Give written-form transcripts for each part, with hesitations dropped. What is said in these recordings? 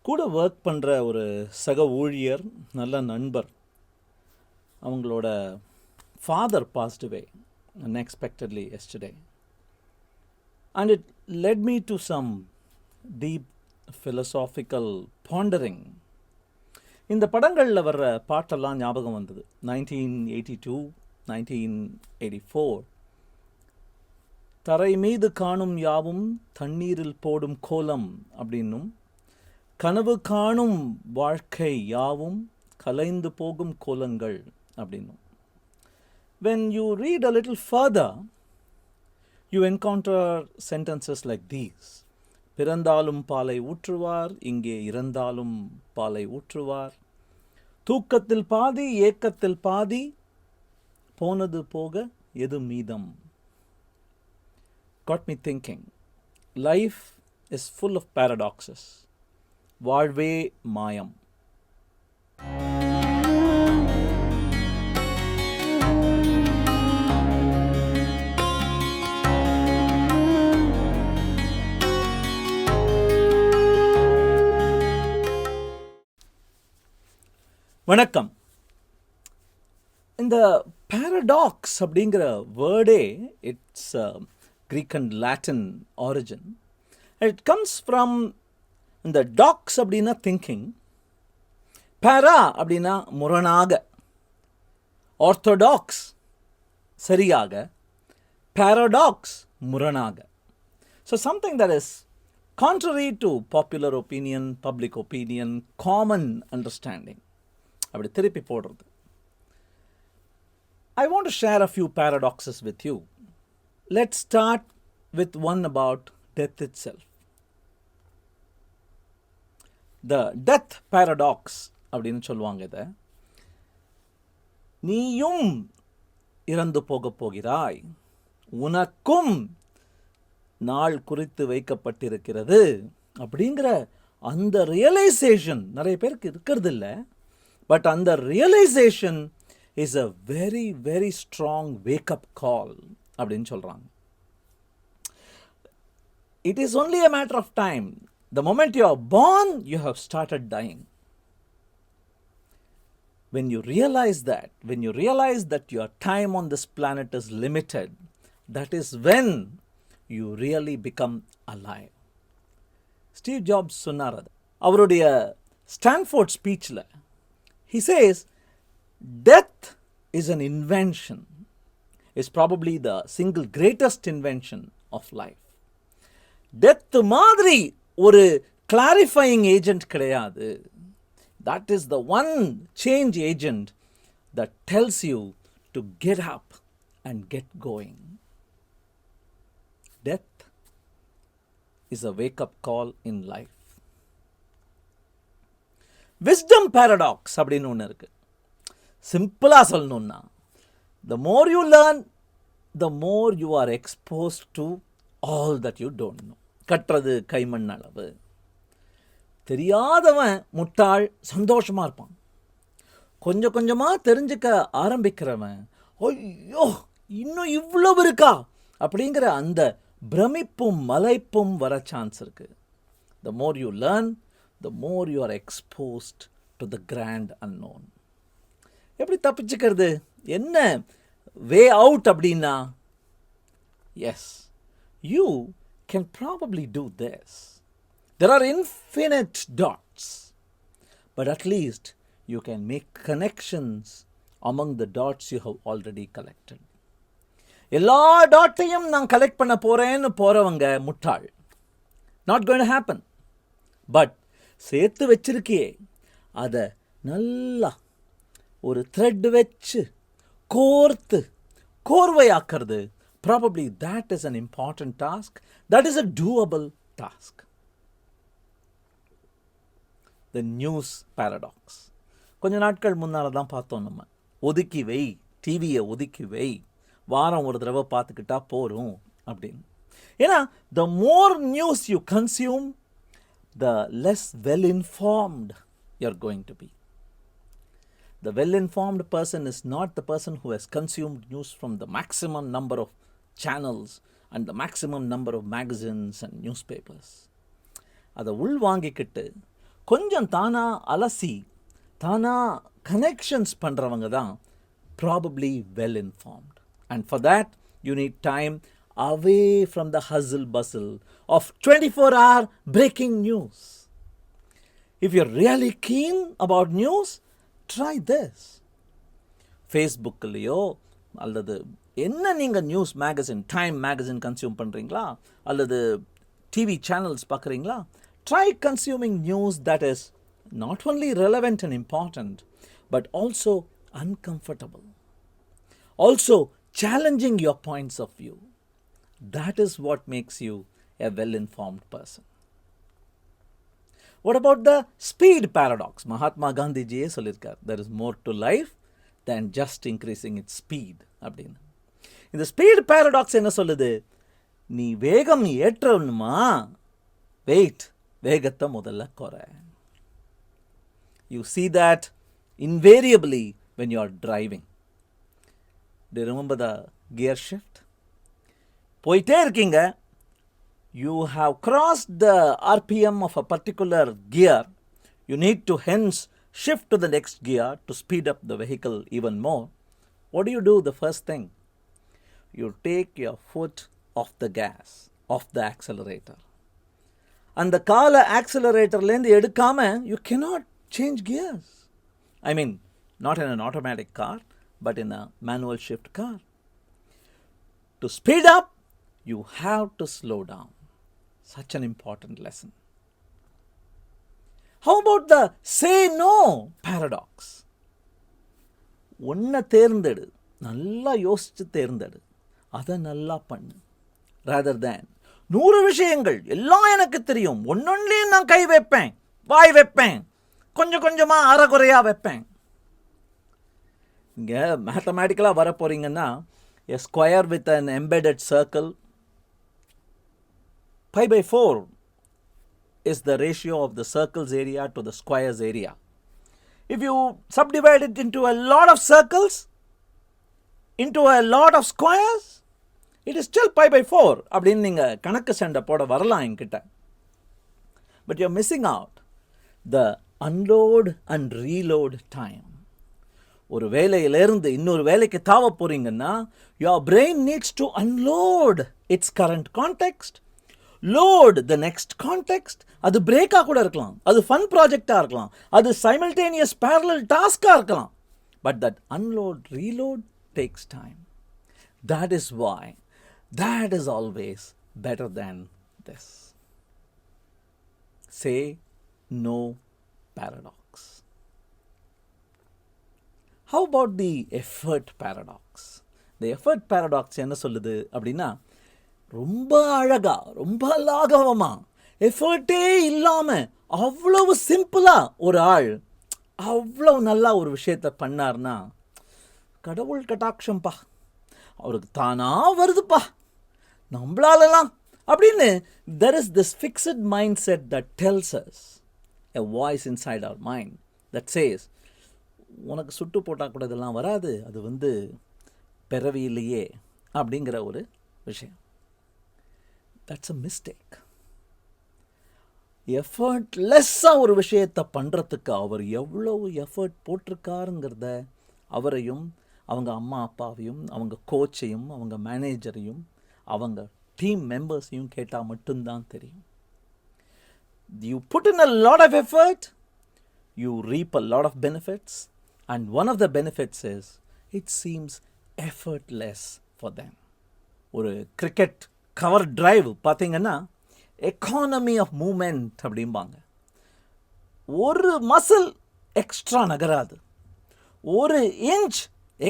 கூட ஒர்க் பண்ணுற ஒரு சக ஊழியர், நல்ல நண்பர், அவங்களோட father passed away unexpectedly yesterday. And it led me to some deep philosophical pondering. இந்த படங்களில் வர்ற பாட்டெல்லாம் ஞாபகம் வந்தது. 1982, 1984. தரை மீது காணும் யாவும் தண்ணீரில் போடும் கோலம் அப்படின்னும், கனவு காணும் வாழ்க்கை யாவும் கலைந்து போகும் கோலங்கள் அப்படின்னும். When you read a little further, you encounter sentences like these. பிறந்தாலும் பாலை ஊற்றுவார், இங்கே இறந்தாலும் பாலை ஊற்றுவார். தூக்கத்தில் பாதி, ஏக்கத்தில் பாதி, போனது போக எது மீதம். Got me thinking. Life is full of paradoxes. வாழ்வே மாயம். வணக்கம். இந்த பாரடாக்ஸ் அப்படிங்கிற வேர்டே it's Greek and Latin origin. It comes from இந்த டாக்ஸ் அப்படின்னா திங்கிங், பாரா அப்படின்னா முரணாக, ஆர்த்தோடாக்ஸ் சரியாக, பாரடாக்ஸ் முரணாக. So something that is contrary to popular opinion, public opinion, common understanding. அப்படி திருப்பி போடுறது. I want to share a few paradoxes with you. Let's start with one about death itself. The death paradox அப்படின்னு சொல்லுவாங்க இதை. நீயும் இறந்து போக போகிறாய், உனக்கும் நாள் குறித்து வைக்கப்பட்டிருக்கிறது அப்படிங்கிற அந்த ரியலைசேஷன் நிறைய பேருக்கு இருக்கிறது இல்லை. பட் அந்த realisation is a very very strong wake up call அப்படின்னு சொல்கிறாங்க. It is only a matter of time. The moment you are born, you have started dying. When you realize that your time on this planet is limited, that is when you really become alive. Steve jobs சொன்னார் அது அவருடைய Stanford ஸ்பீச்சில். He says, death is an invention. It's probably the single greatest invention of life. Death மாதிரி ஒரு clarifying agent கிடையாது. That is the one change agent that tells you to get up and get going. Death is a wake-up call in life. Wisdom paradox அப்படின்னு ஒன்று இருக்கு. சிம்பிளாக சொல்லணும்னா, the more you learn, the more you are exposed to all that you don't know. கற்றது கைமண் அளவு. தெரியாதவன் முட்டாள் சந்தோஷமாக இருப்பான். கொஞ்சம் கொஞ்சமாக தெரிஞ்சுக்க ஆரம்பிக்கிறவன், ஐயோ இன்னும் இவ்வளவு இருக்கா அப்படிங்கிற அந்த பிரமிப்பும் மலைப்பும் வர சான்ஸ் இருக்கு. The more you learn, the more you are exposed to the grand unknown. எப்படி தப்பிச்சுக்கிறது? என்ன வே அவுட் அப்படின்னா, yes, you can probably do this. There are infinite dots, but at least you can make connections among the dots you have already collected. எல்லா டாட்டையும் நான் collect பண்ண போகிறேன்னு போகிறவங்க முட்டாள். Not going to happen. But சேர்த்து வச்சிருக்கியே, அதை நல்லா ஒரு த்ரெட் வச்சு கோர்த்து கோர்வையாக்கிறது, probably that is an important task, that is a doable task. The news paradox. கொஞ்ச நாட்கள் முன்னால் தான் பார்த்தோம் நம்ம. ஒதுக்கி வை, டிவியை ஒதுக்கி வை, வாரம் ஒரு தடவை பார்த்துக்கிட்டா போரும் அப்படின்னு. ஏன்னா the more news you consume, the less well-informed you're going to be. The well-informed person is not the person who has consumed news from the maximum number of channels and the maximum number of magazines and newspapers. அதை உள்வாங்கிக்கிட்டு கொஞ்சம் தானா அலசி தானா connections பண்ணுறவங்க தான் probably well informed. And for that you need time away from the hustle bustle of 24-hour breaking news. If you're really keen about news, try this. ஃபேஸ்புக்லேயோ அல்லது என்ன நீங்கள் news magazine, time magazine consume பண்ணுறீங்களா அல்லது TV channels பார்க்குறீங்களா, try consuming news that is not only relevant and important but also uncomfortable, also challenging your points of view. That is what makes you a well-informed person. What about the speed paradox? Mahatma Gandhi jiye sollirkar, there is more to life than just increasing its speed அப்படினு. இந்த speed paradox என்ன சொல்லுது? நீ வேகம் ஏற்றணுமா, wait, வேகத்தை முதல்ல குறை. You see that invariably when you are driving. Do you remember the gear shift? போயிட்டே இருக்கீங்க, you have crossed the RPM of a particular gear, you need to hence shift to the next gear to speed up the vehicle even more. What do? The first thing, you take your foot off the gas, off the accelerator. அந்த கால ஆக்சிலரேட்டர்லேருந்து எடுக்காம you cannot change gears. I mean, not in an automatic car, but in a manual shift car. To speed up, you have to slow down. Such an important lesson. How about the say no paradox? ஒன்றை தேர்ந்தெடு, நல்லா யோசிச்சு தேர்ந்தெடு, அதை நல்லா பண்ணு. rather than 100 விஷயங்கள் எல்லாம் எனக்கு தெரியும், ஒன்னொன்னையும் நான் கை வைப்பேன், வாய் வைப்பேன், கொஞ்சம் கொஞ்சமாக அறகுறையாக வைப்பேன். இங்கே மேத்தமேட்டிக்கலாக வர போகிறீங்கன்னா a square with an embedded circle, pi by 4 is the ratio of the circle's area to the square's area. If you subdivide it into a lot of circles, into a lot of squares, it is still pi by 4. அப்படின்னு நீங்கள் கணக்கு சண்டை போட வரலாம் என்கிட்ட. But you're missing out the unload and reload time. ஒரு வேலையிலிருந்து இன்னொரு வேலைக்கு தாவ போறீங்கன்னா your brain needs to unload its current context, load the next context. அது பிரேக்காக கூட இருக்கலாம், அது ஃபன் ப்ராஜெக்டாக இருக்கலாம், அது simultaneous parallel டாஸ்காக இருக்கலாம். But that unload, reload takes time. That is why that is always better than this. Say no paradox. How about the effort paradox? The effort paradox என்ன சொல்லுது அப்படின்னா, ரொம்ப அழகா, ரொம்ப லாகவமாக, எஃபர்ட்டே இல்லாமல் அவ்வளவு சிம்பிளாக ஒரு ஆள் அவ்வளவு நல்லா ஒரு விஷயத்தை பண்ணார்னா கடவுள் கட்டாட்சம்பா, அவருக்கு தானா வருதுப்பா, நம்மளாலலாம் அப்படின்னு. there is this fixed mindset that tells us, a voice inside our mind that says, உனக்கு சுட்டு போட்டால் கூட இதெல்லாம் வராது, அது பிறவியிலேயே அப்படிங்கிற ஒரு விஷயம். That's a mistake. எஃபர்ட்லெஸ்ஸாக ஒரு விஷயத்தை பண்ணுறதுக்கு அவர் எவ்வளவு எஃபர்ட் போட்டிருக்காருங்கிறத அவரையும் அவங்க அம்மா அப்பாவையும் அவங்க கோச்சையும் அவங்க மேனேஜரையும் அவங்க டீம் மெம்பர்ஸையும் கேட்டால் மட்டும்தான் தெரியும். You put in a lot of effort, you reap a lot of benefits, and one of the benefits is it seems effortless for them. ஒரு கிரிக்கெட் கவர் டிரைவ் பார்த்தீங்கன்னா எக்கானமி ஆஃப் மூமெண்ட் அப்படிம்பாங்க. ஒரு muscle extra நகராது, ஒரு inch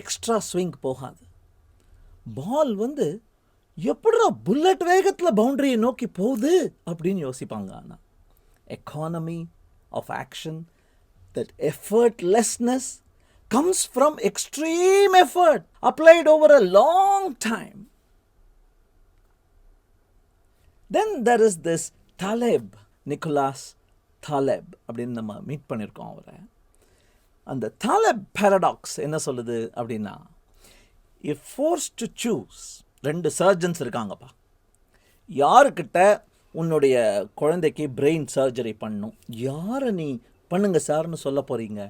extra swing போகாது. பால் எப்படிடா bullet வேகத்தில் பவுண்டரியை நோக்கி போகுது அப்படின்னு யோசிப்பாங்க. ஆனால் economy of action, that effortlessness comes from extreme effort applied over a long time. Then there is this Taleb, Nicholas Taleb அப்படின்னு நம்ம மீட் பண்ணியிருக்கோம் அவரை. அந்த Taleb paradox என்ன சொல்லுது அப்படின்னா, if forced to choose, 2 surgeons இருக்காங்கப்பா, யாருக்கிட்ட உன்னுடைய குழந்தைக்கு பிரெயின் சர்ஜரி பண்ணும். யாரை நீ பண்ணுங்க சார்னு சொல்ல போகிறீங்க?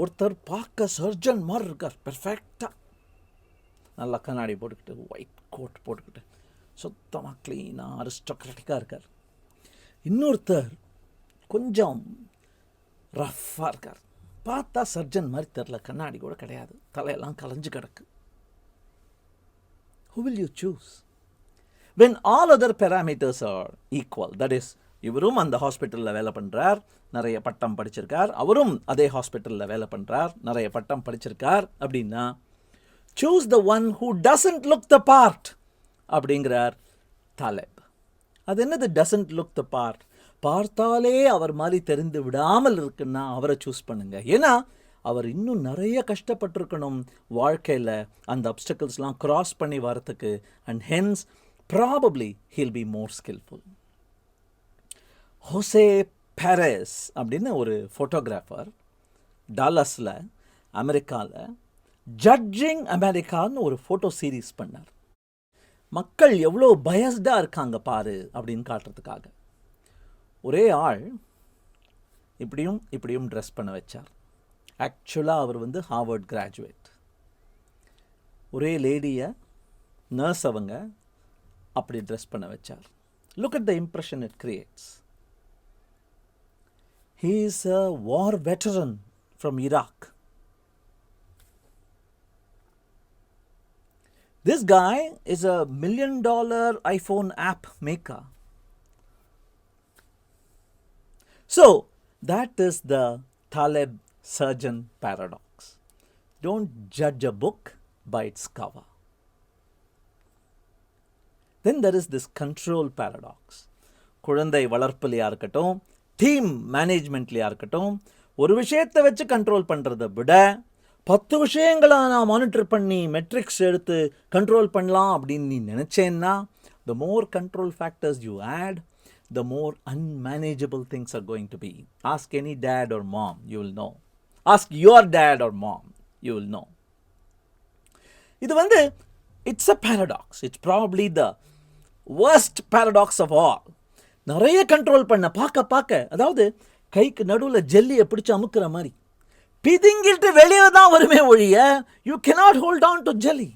ஒருத்தர் பார்க்க சர்ஜன் மாதிரி இருக்கார், பெர்ஃபெக்டாக, நல்லா கண்ணாடி போட்டுக்கிட்டு, ஒயிட் கோட் போட்டுக்கிட்டு, சுத்தமாக க்ளீனாக அரிஸ்டோக்ராட்டிக்காக இருக்கார். இன்னொருத்தர் கொஞ்சம் ரஃப்பாக இருக்கார், பார்த்தா சர்ஜன் மாதிரி தெரில, கண்ணாடி கூட கிடையாது, தலையெல்லாம் கலைஞ்சு கிடக்கு. Who will you choose? When all other parameters are equal, that is, இவரும் அந்த ஹாஸ்பிட்டலில் வேலை பண்ணுறார், நிறைய பட்டம் படிச்சிருக்கார், அவரும் அதே ஹாஸ்பிட்டலில் வேலை பண்ணுறார், நிறைய பட்டம் படிச்சிருக்கார் அப்படின்னா, choose the one who doesn't look the part அப்படிங்கிறார் தாலெப். அது என்னது doesn't look the part? பார்த்தாலே அவர் மாதிரி தெரிந்து விடாமல் இருக்குன்னா அவரை சூஸ் பண்ணுங்க. ஏன்னா அவர் இன்னும் நிறைய கஷ்டப்பட்டிருக்கணும் வாழ்க்கையில் அந்த அப்டக்கிள்ஸ்லாம் கிராஸ் பண்ணி வரத்துக்கு. And hence probably he'll be more skilful. Jose Perez அப்படின்னு ஒரு ஃபோட்டோகிராஃபர் டாலஸில் அமெரிக்காவில் ஜட்ஜிங் அமெரிக்கான்னு ஒரு ஃபோட்டோ சீரீஸ் பண்ணார். மக்கள் எவ்வளோ பயஸ்டாக இருக்காங்க பாரு அப்படின்னு காட்டுறதுக்காக. ஒரே ஆள் இப்படியும் இப்படியும் ட்ரெஸ் பண்ண வச்சார். ஆக்சுவலாக அவர் ஹார்வர்ட் கிராஜுவேட். ஒரே லேடியை நர்ஸ் அவங்க அப்படி ட்ரெஸ் பண்ண வச்சார். Look at the impression it creates. He is a war veteran from Iraq. This guy is a $1 million iPhone app maker. So, that is the Taleb Persuasion Paradox. Don't judge a book by its cover. Then there is this control paradox. குழந்தை வளர்ப்புலையா இருக்கட்டும், team மேனேஜ்மெண்ட்லையா இருக்கட்டும், ஒரு விஷயத்தை வச்சு control பண்ணுறதை விட 10 விஷயங்களை நான் மானிட்டர் பண்ணி மெட்ரிக்ஸ் எடுத்து கண்ட்ரோல் பண்ணலாம் அப்படின்னு நீ நினச்சேன்னா, the more control factors you add, the more unmanageable things are going to be. Ask any dad or mom, you will know. Ask your dad or mom, you will know. இது it's a paradox. It's probably the worst paradox of all. நிறைய control பண்ண பார்க்க அதாவது கைக்கு நடுவில் ஜெல்லியை பிடிச்சி அமுக்கிற மாதிரி பிதிங்கிட்டு வெளியே தான் வருமே ஒழிய you cannot hold on to jelly.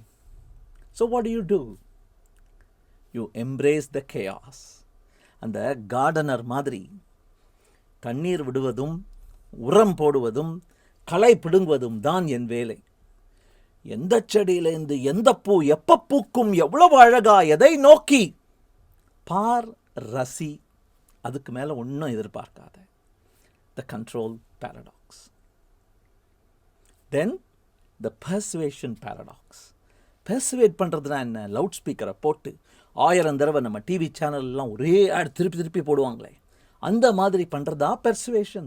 So what do? You embrace the chaos. அந்த கார்டனர் மாதிரி தண்ணீர் விடுவதும் உரம் போடுவதும் களை பிடுங்குவதும் தான் என் வேலை. எந்த செடியிலேருந்து எந்த பூ எப்போ பூக்கும், எவ்வளவு அழகா, எதை நோக்கி பார், ரசி, அதுக்கு மேலே ஒன்றும் எதிர்பார்க்காத. The control paradox. Then the persuasion paradox. Persuade பண்ணுறதுனா என்ன? லவுட் ஸ்பீக்கரை போட்டு 1000 தடவை நம்ம டிவி சேனல்லாம் ஒரே ஆட் திருப்பி போடுவாங்களே, அந்த மாதிரி பண்ணுறதா persuasion.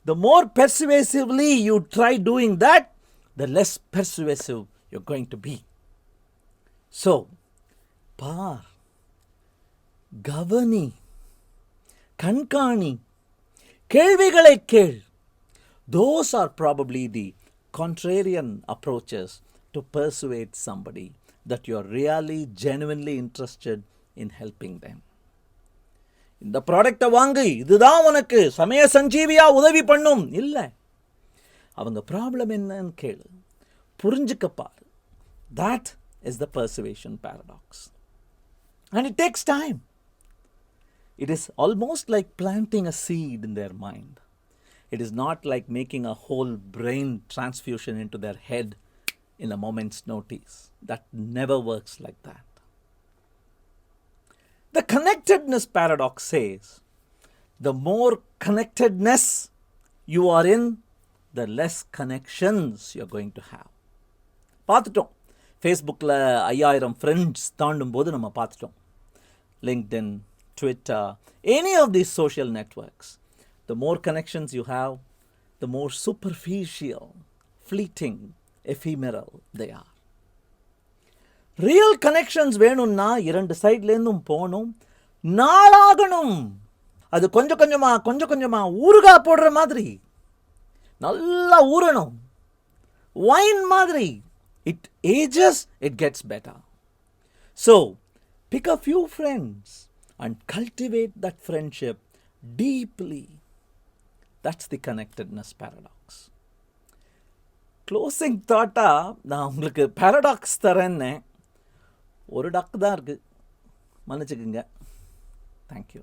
The more persuasively you try doing that, the less persuasive you're going to be. So, பார், கவனி, கண்காணி, கேள்விகளை கேள். Those are probably the contrarian approaches to persuade somebody that you are really genuinely interested in helping them. இந்த ப்ராடக்டை வாங்கு, இதுதான் உனக்கு சமய சஞ்சீவியா உதவி பண்ணும் இல்லை, அவங்க ப்ராப்ளம் என்னன்னு கேளு, புரிஞ்சுக்க பாரு. That is the persuasion paradox. And it takes time. It is almost like planting a seed in their mind. It is not like making a whole brain transfusion into their head in a moment's notice. That never works like that. The Connectedness Paradox says, the more connectedness you are in, the less connections you're going to have. பார்த்துட்டோம், ஃபேஸ்புக்கில் 5000 friends தாண்டும் போது நம்ம பார்த்துட்டோம். LinkedIn, Twitter, any of these social networks, the more connections you have, the more superficial, fleeting, ephemeral they are. Real connections வேணும்னா 2 சைட்லேருந்தும் போகணும், நாளாகணும். அது கொஞ்சம் கொஞ்சமாக ஊறுகாய் போடுற மாதிரி நல்லா ஊறணும், வைன் மாதிரி. It ages, it gets better. So, pick a few friends and cultivate that friendship deeply. That's the connectedness paradox. Closing தாட்டாக நான் உங்களுக்கு பேரடாக்ஸ் தரேன்னே, ஒரு டக்கு தான் இருக்குது, மன்னிச்சுக்குங்க. தேங்க்யூ.